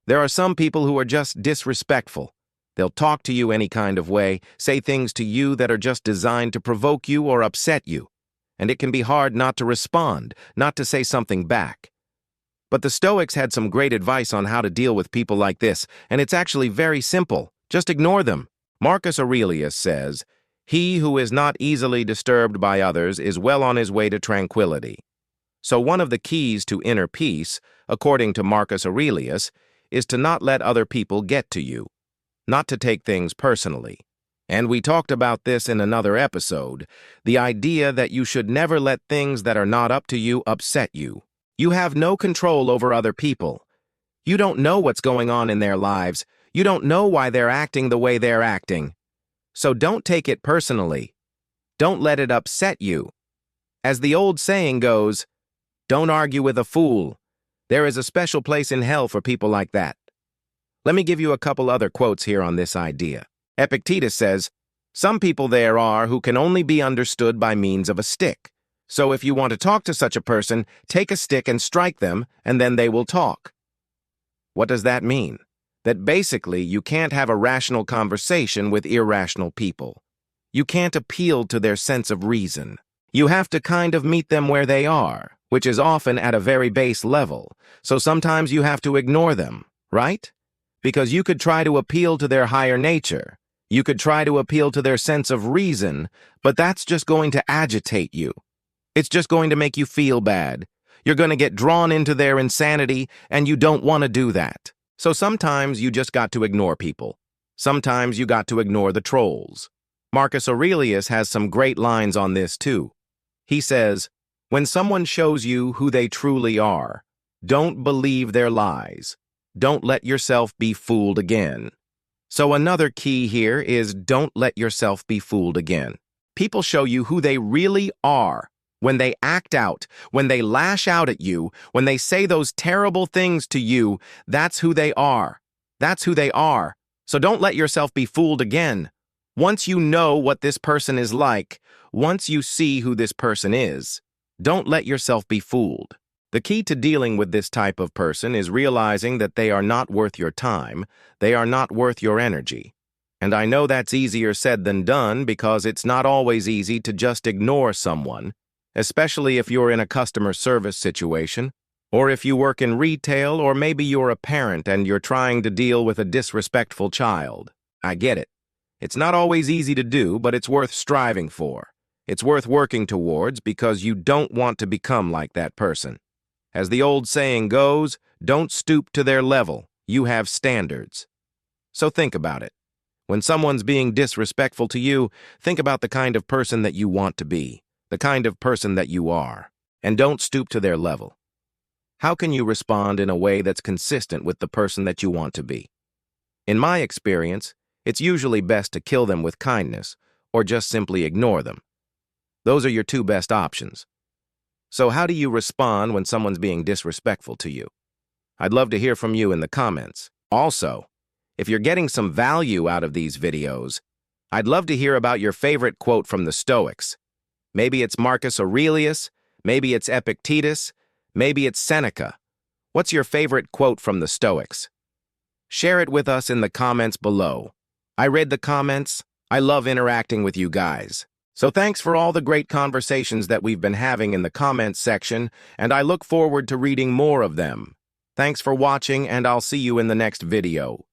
There are some people who are just disrespectful. They'll talk to you any kind of way, say things to you that are just designed to provoke you or upset you. And it can be hard not to respond, not to say something back. But the Stoics had some great advice on how to deal with people like this, and it's actually very simple. Just ignore them. Marcus Aurelius says, "He who is not easily disturbed by others is well on his way to tranquility." So one of the keys to inner peace, according to Marcus Aurelius, is to not let other people get to you, not to take things personally. And we talked about this in another episode, the idea that you should never let things that are not up to you upset you. You have no control over other people. You don't know what's going on in their lives. You don't know why they're acting the way they're acting. So don't take it personally. Don't let it upset you. As the old saying goes, don't argue with a fool. There is a special place in hell for people like that. Let me give you a couple other quotes here on this idea. Epictetus says, "Some people there are who can only be understood by means of a stick. So if you want to talk to such a person, take a stick and strike them, and then they will talk." What does that mean? That basically you can't have a rational conversation with irrational people. You can't appeal to their sense of reason. You have to kind of meet them where they are, which is often at a very base level. So sometimes you have to ignore them, right? Because you could try to appeal to their higher nature. You could try to appeal to their sense of reason, but that's just going to agitate you. It's just going to make you feel bad. You're going to get drawn into their insanity, and you don't want to do that. So sometimes you just got to ignore people. Sometimes you got to ignore the trolls. Marcus Aurelius has some great lines on this too. He says, "When someone shows you who they truly are, don't believe their lies. Don't let yourself be fooled again." So another key here is don't let yourself be fooled again. People show you who they really are. When they act out, when they lash out at you, when they say those terrible things to you, that's who they are. That's who they are. So don't let yourself be fooled again. Once you know what this person is like, once you see who this person is, don't let yourself be fooled. The key to dealing with this type of person is realizing that they are not worth your time, they are not worth your energy. And I know that's easier said than done because it's not always easy to just ignore someone, especially if you're in a customer service situation, or if you work in retail, or maybe you're a parent and you're trying to deal with a disrespectful child. I get it. It's not always easy to do, but it's worth striving for. It's worth working towards because you don't want to become like that person. As the old saying goes, don't stoop to their level. You have standards. So think about it. When someone's being disrespectful to you, think about the kind of person that you want to be, the kind of person that you are, and don't stoop to their level. How can you respond in a way that's consistent with the person that you want to be? In my experience, it's usually best to kill them with kindness or just simply ignore them. Those are your two best options. So how do you respond when someone's being disrespectful to you? I'd love to hear from you in the comments. Also, if you're getting some value out of these videos, I'd love to hear about your favorite quote from the Stoics. Maybe it's Marcus Aurelius, maybe it's Epictetus, maybe it's Seneca. What's your favorite quote from the Stoics? Share it with us in the comments below. I read the comments. I love interacting with you guys. So thanks for all the great conversations that we've been having in the comments section, and I look forward to reading more of them. Thanks for watching, and I'll see you in the next video.